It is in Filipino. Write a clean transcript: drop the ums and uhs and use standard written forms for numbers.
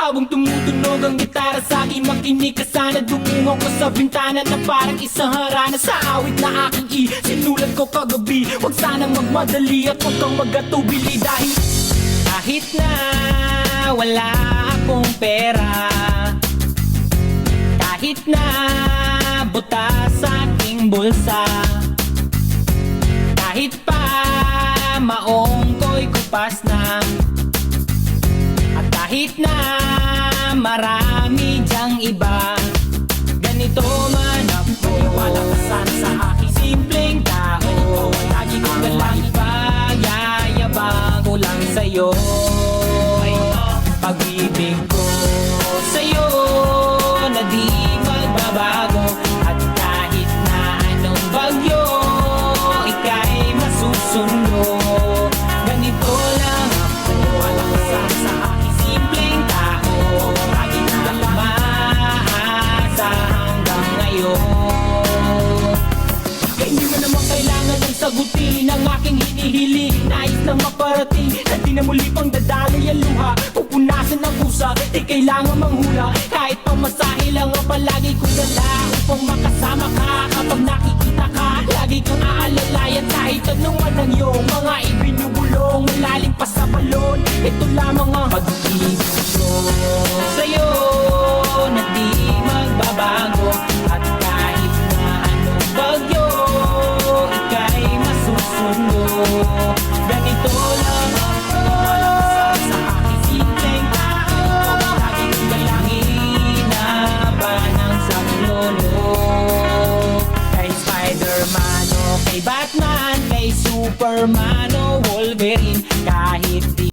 Habang tumutunog ang gitara sa aking makinig ka sana. Dumungo ko sa bintana na parang isang harana. Sa awit na aking sinulat ko kagabi. Huwag sanang magmadali at huwag kang magatubili. Dahil kahit na wala akong pera, kahit na butas sa aking bulsa, kahit pa maong ko'y kupas na, at kahit na marami dyang iba, ganito man ako. Wala ka sana sa aking simpleng tao. Lagi kong galang ipag-yayabang ko lang sa'yo. Pag-ibig ko sa'yo na di magbabago. At kahit na anong bagyo ika'y masusundo. Ganito lang ako. Wala ka sana sa aking simpleng tao. Lagi na umaasa hanggang ngayon. Kaya hindi mo naman kailangan ng sagutin ang aking hinihiling. Nais lang maparating na di na muli pang dadaloy ang luha. Pupunasan ng pusa, di kailangan manghula. Kahit pamasahe lang ang palagi kong dala upang makasama ka. Kapag nakikita ka, lagi kang aalalayan. Kahit anong man ang iyong mga ibinubulong, malalim pa sa balon. Ito lamang ang pag-ibig